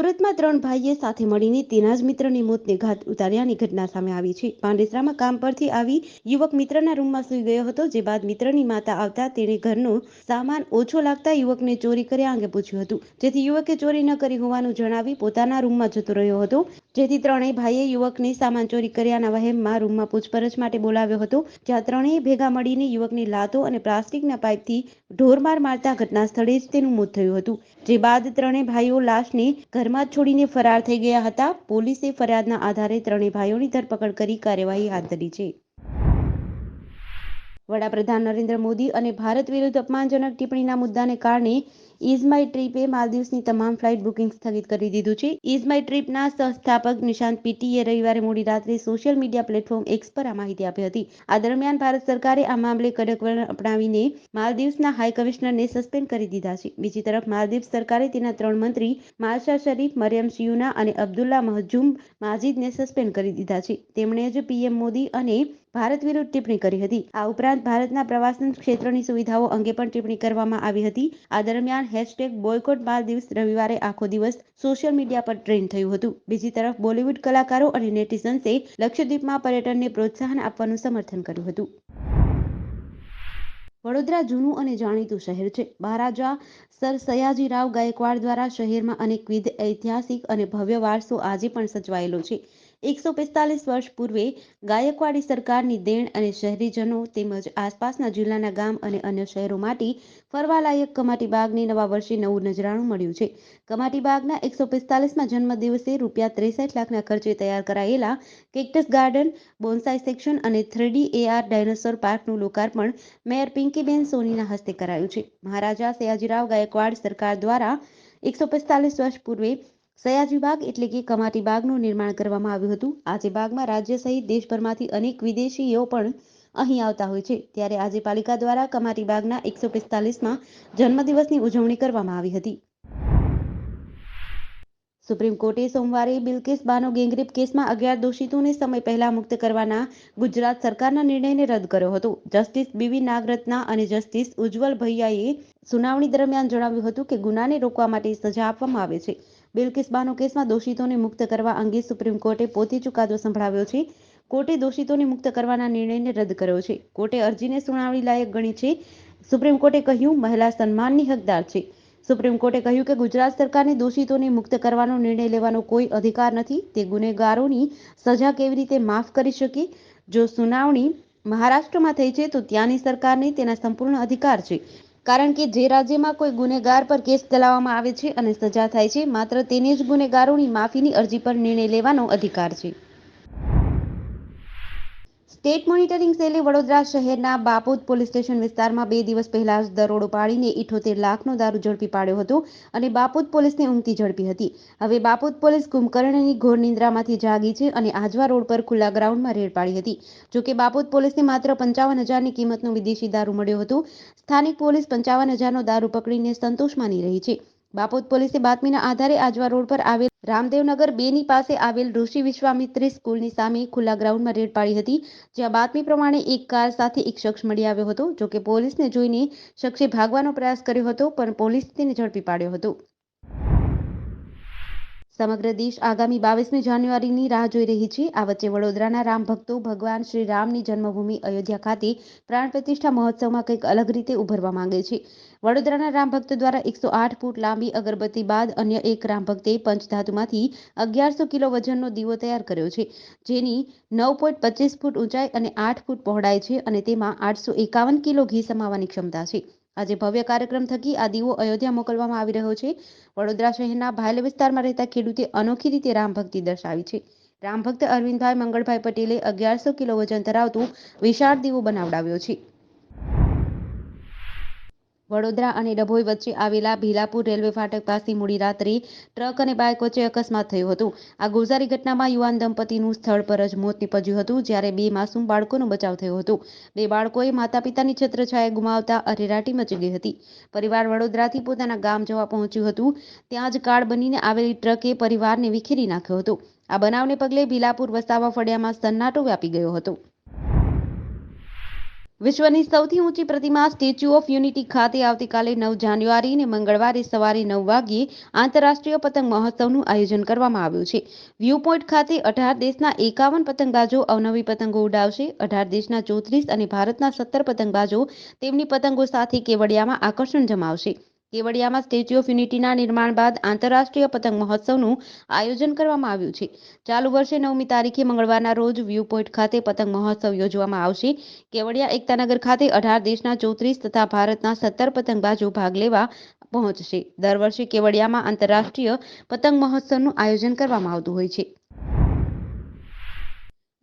સુરતમાં 3 ભાઈએ સાથે મળીને તેના જ મિત્રની મોતને ઘાત ઉતાર્યાની ઘટના સામે આવી છે. પાંડેસરામાં કામ પરથી આવી યુવક મિત્રના રૂમમાં સૂઈ ગયો હતો, જે બાદ મિત્રની માતા આવતા તેણે ઘરનો સામાન ઓછો લાગતા યુવકને ચોરી કર્યા અંગે પૂછ્યું હતું, જેથી યુવકે ચોરી ન કરી હોવાનું જણાવી પોતાના રૂમમાં જતો રહ્યો હતો, જેથી ત્રણેય ભાઈએ યુવકને સામાન ચોરી કર્યાના વહેમમાં રૂમમાં પૂછપરછ માટે બોલાવ્યો હતો, જ્યાં ત્રણેય ભેગા મળીને યુવકને લાતો અને પ્લાસ્ટિકના પાઇપથી ઢોરમાર મારતા ઘટના સ્થળે જ તેનું મોત થયું હતું. જે બાદ ત્રણેય ભાઈઓ લાશને ઘરમાં જ છોડીને ફરાર થઈ ગયા હતા. પોલીસે ફરિયાદના આધારે ત્રણેય ભાઈઓની ધરપકડ કરી કાર્યવાહી હાથ ધરી છે. વડાપ્રધાન નરેન્દ્ર મોદી અને ભારત વિરુદ્ધ અપમાનજનક ટિપ્પણીના મુદ્દાને કારણે ઇઝ માય ટ્રીપે માલદીવ્સની તમામ ફ્લાઇટ બુકિંગ સ્થગિત કરી દીધું છે. ઇઝ માય ટ્રીપના સહસ્થાપક નિશાંત પીટીએ રવિવારે મોડી રાત્રે સોશિયલ મીડિયા પ્લેટફોર્મ એક્સ પર આ માહિતી આપી હતી. આ દરમિયાન ભારત સરકારે આ મામલે કડક વલણ અપનાવીને માલદીવ્સના હાઈ કમિશનરને સસ્પેન્ડ કરી દીધા છે. બીજી તરફ માલદીવ્સ સરકારે તેના 3 મંત્રી માલશા શરીફ, મરિયમ સિયુના અને અબ્દુલ્લા મહજુમ માજીદને સસ્પેન્ડ કરી દીધા છે. તેમણે જ પીએમ મોદી અને ભારત વિરુદ્ધ ટિપ્પણી કરી હતી. આ ઉપરાંત ભારતના પ્રવાસન ક્ષેત્રની સુવિધાઓ અંગે પણ ટિપ્પણી કરવામાં આવી હતી. આ દરમિયાન #બોયકોટ માલદીવ્સ રવિવારે આખો દિવસ સોશિયલ મીડિયા પર ટ્રેન્ડ થયું હતું. બીજી તરફ બોલિવૂડ કલાકારો અને નેટિઝન્સે લક્ષદ્વીપમાં પર્યટનને પ્રોત્સાહન આપવાનું સમર્થન કર્યું હતું. વડોદરા જૂનું અને જાણીતું શહેર છે. મહારાજા સર સયાજીરાવ ગાયકવાડ દ્વારા શહેરમાં અનેકવિધ ઐતિહાસિક અને ભવ્ય વારસો આજે પણ સચવાયેલો છે. 145 વર્ષ પૂર્વે ગાયકવાડી સરકારની દેણ અને શહેરીજનો તેમજ આસપાસના જિલ્લાના ગામ અને અન્ય શહેરો માટે ફરવાલાયક કમાટીબાગને નવા વર્ષે નવું નજરાણું મળ્યું છે. કમાટીબાગના 145મા જન્મદિવસે ₹63 લાખના ખર્ચે તૈયાર કરાયેલા કેક્ટસ ગાર્ડન, બોન્સાઈ સેક્શન અને 3D AR ડાયનોસોર પાર્કનું લોકાર્પણ મેયર પિંકીબેન સોનીના હસ્તે કરાયું છે. મહારાજા સયાજીરાવ ગાયકવાડ સરકાર દ્વારા 145 વર્ષ પૂર્વે સયાજીબાગ એટલે કે કમાટીબાગનું નિર્માણ કરવામાં આવ્યું હતું. આજે બાગમાં રાજ્ય સહિત દેશભરમાંથી અનેક વિદેશીઓ પણ અહીં આવતા હોય છે. ત્યારે આજે પાલિકા દ્વારા કમાટીબાગના 145મા જન્મદિવસની ઉજવણી કરવામાં આવી હતી. સુપ્રીમ કોર્ટે સોમવારે બિલ્કિસ બાનો ગેંગરેપ કેસમાં 11 દોષિતોને સમય પહેલા મુક્ત કરવાના ગુજરાત સરકારના નિર્ણયને રદ કર્યો હતો. જસ્ટિસ બીવી નાગરત્ના અને જસ્ટિસ ઉજ્જવલ ભૈયાએ સુનાવણી દરમિયાન જણાવ્યું હતું કે ગુનાને રોકવા માટે સજા આપવામાં આવે છે. બિલ્કિસ બાનો કેસમાં દોષિતોને મુક્ત કરવા અંગે સુપ્રીમ કોર્ટે પોતે ચુકાદો સંભળાવ્યો છે. કોર્ટે દોષિતોને મુક્ત કરવાના નિર્ણયને રદ કર્યો છે. કોર્ટે અરજીને સુનાવણી લાયક ગણી છે. સુપ્રીમ કોર્ટે કહ્યું, મહિલા સન્માનની હકદાર છે. સુપ્રીમ કોર્ટે કહ્યું કે ગુજરાત સરકારને દોષિતોને મુક્ત કરવાનો નિર્ણય લેવાનો કોઈ અધિકાર નથી. તે ગુનેગારોની સજા કેવી રીતે માફ કરી શકે? જો સુનાવણી મહારાષ્ટ્રમાં થઈ છે તો ત્યાંની સરકારને તેના સંપૂર્ણ અધિકાર છે. કારણ કે જે રાજ્યમાં કોઈ ગુનેગાર પર કેસ ચલાવવામાં આવે છે અને સજા થાય છે, માત્ર તેને જ ગુનેગારોની માફીની અરજી પર નિર્ણય લેવાનો અધિકાર છે. સ્ટેટ મોનિટરિંગ સેલે વડોદરા શહેરના બાપોદ પોલીસ સ્ટેશન વિસ્તારમાં 2 દિવસ પહેલા જ દરોડો પાડીને 78 લાખનો દારૂ ઝડપી પાડ્યો હતો અને બાપોદ પોલીસને ઊંઘતી ઝડપી હતી. હવે બાપોદ પોલીસ કુંભકર્ણની ઘોર નિંદ્રામાંથી જાગી છે અને આજવા રોડ પર ખુલ્લા ગ્રાઉન્ડમાં રેડ પાડી હતી. જોકે બાપોદ પોલીસને માત્ર 55,000ની કિંમતનો વિદેશી દારૂ મળ્યો હતો. સ્થાનિક પોલીસ 55,000નો દારૂ પકડીને સંતોષ માની રહી છે. બાપોદ પોલીસે બાતમીના આધારે આજવા રોડ પર આવેલ રામદેવનગર 2ની પાસે આવેલ ઋષિ વિશ્વામિત્રી સ્કૂલની સામે ખુલ્લા ગ્રાઉન્ડમાં રેડ પાડી હતી, જ્યાં બાતમી પ્રમાણે એક કાર સાથે એક શખ્સ મળી આવ્યો હતો. જોકે પોલીસને જોઈને શખ્સે ભાગવાનો પ્રયાસ કર્યો હતો, પણ પોલીસે તેને ઝડપી પાડ્યો હતો. સમગ્ર દેશ આગામી 22મી જાન્યુઆરીની રાહ જોઈ રહી છે. આ વચ્ચે વડોદરાના રામ ભક્તો ભગવાન શ્રી રામની જન્મભૂમિ અયોધ્યા ખાતે પ્રાણ પ્રતિષ્ઠા મહોત્સવમાં કંઈક અલગ રીતે ઉભરવા માંગે છે. વડોદરાના રામ ભક્તો દ્વારા 108 ફૂટ લાંબી અગરબત્તી બાદ અન્ય એક રામ ભક્તે પંચધાતુમાંથી 1100 કિલો વજનનો દીવો તૈયાર કર્યો છે, જેની 9.25 ફૂટ ઊંચાઈ અને 8 ફૂટ પહોળાઈ છે અને તેમાં 851 કિલો ઘી સમાવવાની ક્ષમતા છે. આજે ભવ્ય કાર્યક્રમ થકી આ દીવો અયોધ્યા મોકલવામાં આવી રહ્યો છે. વડોદરા શહેરના ભાયલ વિસ્તારમાં રહેતા ખેડૂતે અનોખી રીતે રામભક્તિ દર્શાવી છે. રામભક્ત અરવિંદભાઈ મંગળભાઈ પટેલે 1100 કિલો વજન ધરાવતું વિશાળ દીવો બનાવડાવ્યો છે. વડોદરા અને ડભોઈ વચ્ચે આવેલા ભીલાપુર રેલવે ફાટક પાસે મોડી રાત્રે ટ્રક અને બાઇક વચ્ચે અકસ્માત થયો હતો. આ ગોઝારી ઘટનામાં યુવાન દંપતીનું સ્થળ પર જ મોત નીપજ્યું હતું, જ્યારે 2 માસૂમ બાળકોનો બચાવ થયો હતો. 2 બાળકોએ માતા-પિતાની છત્રછાયા ગુમાવતા અરેરાટી મચી ગઈ હતી. પરિવાર વડોદરાથી પોતાના ગામ જવા પહોંચ્યું હતું, ત્યાં જ કાળ બનીને આવેલી ટ્રકે પરિવારને વિખેરી નાખ્યો હતો. આ બનાવને પગલે ભીલાપુર વસાવા ફળિયામાં સન્નાટો વ્યાપી ગયો હતો. વિશ્વની સૌથી ઊંચી પ્રતિમા સ્ટેચ્યુ ઓફ યુનિટી ખાતે આવતીકાલે 9 જાન્યુઆરી અને મંગળવારે સવારે 9 વાગ્યે આંતરરાષ્ટ્રીય પતંગ મહોત્સવનું આયોજન કરવામાં આવ્યું છે. વ્યૂ પોઈન્ટ ખાતે 18 દેશના 51 પતંગબાજો અવનવી પતંગો ઉડાવશે. 18 દેશના 34 અને ભારતના 17 પતંગબાજો તેમની પતંગો સાથે કેવડિયામાં આકર્ષણ જમાવશે. કેવડિયામાં સ્ટેચ્યુ ઓફ યુનિટીના નિર્માણ બાદ આંતરરાષ્ટ્રીય પતંગ મહોત્સવનું આયોજન કરવામાં આવ્યું છે. ચાલુ વર્ષે 9મી તારીખે મંગળવારના રોજ વ્યૂ પોઈન્ટ ખાતે પતંગ મહોત્સવ યોજવામાં આવશે. કેવડિયા એકતાનગર ખાતે 18 દેશના 34 તથા ભારતના 17 પતંગબાજો ભાગ લેવા પહોંચશે. દર વર્ષે કેવડિયામાં આંતરરાષ્ટ્રીય પતંગ મહોત્સવનું આયોજન કરવામાં આવતું હોય છે.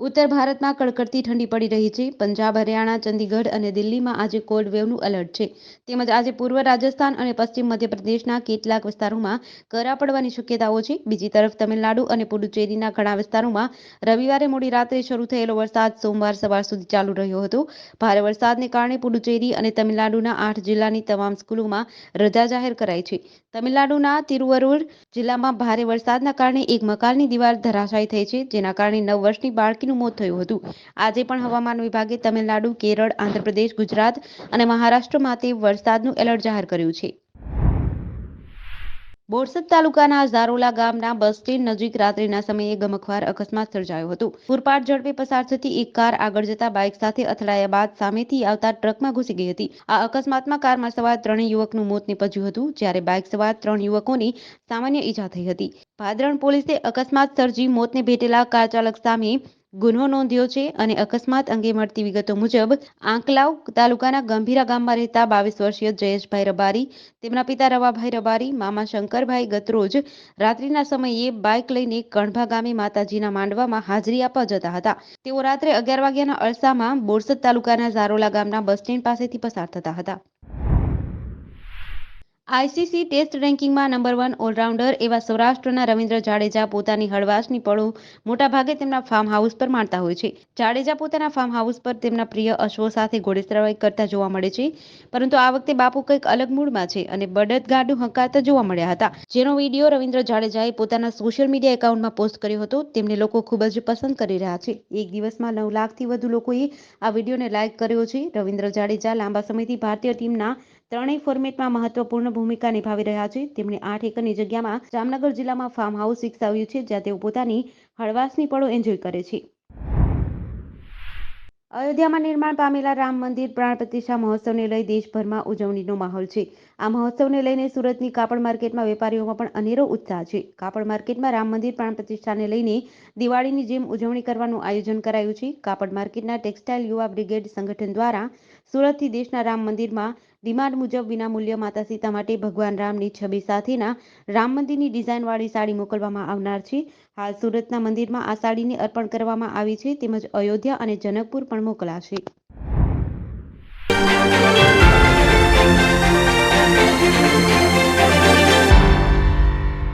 ઉત્તર ભારતમાં કડકડતી ઠંડી પડી રહી છે. પંજાબ, હરિયાણા, ચંદીગઢ અને દિલ્હીમાં આજે કોલ્ડ વેવનું એલર્ટ છે. તેમજ આજે પૂર્વ રાજસ્થાન અને પશ્ચિમ મધ્યપ્રદેશના કેટલાક વિસ્તારોમાં કરા પડવાની શક્યતાઓ છે. બીજી તરફ તમિલનાડુ અને પુડુચેરીના ઘણા વિસ્તારોમાં રવિવારે મોડી રાત્રે શરૂ થયેલો વરસાદ સોમવાર સવાર સુધી ચાલુ રહ્યો હતો. ભારે વરસાદને કારણે પુડુચેરી અને તમિલનાડુના 8 જિલ્લાની તમામ સ્કૂલોમાં રજા જાહેર કરાઈ છે. તમિલનાડુના તિરુવરુર જિલ્લામાં ભારે વરસાદના કારણે એક મકાનની દિવાલ ધરાશાયી થઈ છે, જેના કારણે 9 વર્ષની બાળકીનું મોત થયું હતું. આજે પણ હવામાન વિભાગે તમિલનાડુ, કેરળ, આંધ્રપ્રદેશ, ગુજરાત અને મહારાષ્ટ્ર માટે વરસાદનું એલર્ટ જાહેર કર્યું છે. બોરસદ તાલુકાના ઝારોલા ગામના બસ સ્ટેન્ડ નજીક રાત્રિના સમયે ગમખ્વાર અકસ્માત સર્જાયો હતો. પૂરપાટ ઝડપે પસાર થતી એક કાર આગળ જતા બાઇક સાથે અથડાયા બાદ સામેથી આવતા ટ્રકમાં ઘૂસી ગઈ હતી. આ અકસ્માતમાં કારમાં સવાર 3 યુવકનું મોત નીપજ્યું હતું, જ્યારે બાઇક સવાર 3 યુવકોની સામાન્ય ઈજા થઈ હતી. ભાદરણ પોલીસે અકસ્માત સર્જી મોતને ભેટેલા કાર ચાલક સામે ગુનો નોંધ્યો છે અને અકસ્માત અંગે મળતી વિગતો મુજબ આંકલાવ તાલુકાના ગંભીરા ગામમાં રહેતા 22 વર્ષીય જયેશભાઈ રબારી, તેમના પિતા રવાભાઈ રબારી, મામા શંકરભાઈ ગતરોજ રાત્રિના સમયે બાઇક લઈને કણભા ગામે માતાજીના માંડવામાં હાજરી આપવા જતા હતા. તેઓ રાત્રે 11 વાગ્યાના અરસામાં બોરસદ તાલુકાના ઝારોલા ગામના બસ સ્ટેન્ડ પાસેથી પસાર થતા હતા. આઈસીસી ટેસ્ટ રેન્કિંગમાં નંબર 1 ઓલરાઉન્ડર એવા સૌરાષ્ટ્રના રવિન્દ્ર જાડેજા પોતાની હળવાશની પળો મોટાભાગે તેમના ફાર્મ હાઉસ પર માણતા હોય છે. જાડેજા પોતાના ફાર્મ હાઉસ પર તેમના પ્રિય અશ્વો સાથે ઘોડેસવારી કરતા જોવા મળે છે. પરંતુ આ વખતે બાપુ કંઈક અલગ મૂડમાં છે અને બળદગાડું હંકારતા જોવા મળ્યા હતા, જેનો વિડીયો રવિન્દ્ર જાડેજાએ પોતાના સોશિયલ મીડિયા એકાઉન્ટમાં પોસ્ટ કર્યો હતો. તેમને લોકો ખૂબ જ પસંદ કરી રહ્યા છે. એક દિવસમાં 9 લાખથી વધુ લોકોએ આ વિડીયોને લાઇક કર્યો છે. રવિન્દ્ર જાડેજા લાંબા સમયથી ભારતીય ટીમના ત્રણેય ફોર્મેટમાં મહત્વપૂર્ણ ભૂમિકા નિભાવી રહ્યા છે. તેમણે 8 એકરની જગ્યામાં જામનગર જિલ્લામાં ફાર્મ હાઉસ વિકસાવ્યું છે, જ્યાં તેઓ પોતાની હળવાશની પળો એન્જોય કરે છે. અયોધ્યામાં નિર્માણ પામેલા રામ મંદિર પ્રાણ પ્રતિષ્ઠા મહોત્સવને લઈ દેશભરમાં ઉજવણીનો માહોલ છે. આ મહોત્સવને લઈને સુરતની કાપડ માર્કેટમાં વેપારીઓમાં પણ અનેરો ઉત્સાહ છે. કાપડ માર્કેટમાં રામ મંદિર પ્રાણ પ્રતિષ્ઠાને લઈને દિવાળીની જેમ ઉજવણી કરવાનું આયોજન કરાયું છે. કાપડ માર્કેટના ટેક્સટાઇલ યુવા બ્રિગેડ સંગઠન દ્વારા સુરતથી દેશના રામ મંદિરમાં ડિમાન્ડ મુજબ વિનામૂલ્ય માતા સીતા માટે ભગવાન રામની છબી સાથેના રામ મંદિરની ડિઝાઇનવાળી સાડી મોકલવામાં આવનાર છે. હાલ સુરતના મંદિરમાં આ સાડીને અર્પણ કરવામાં આવી છે, તેમજ અયોધ્યા અને જનકપુર પણ મોકલાશે.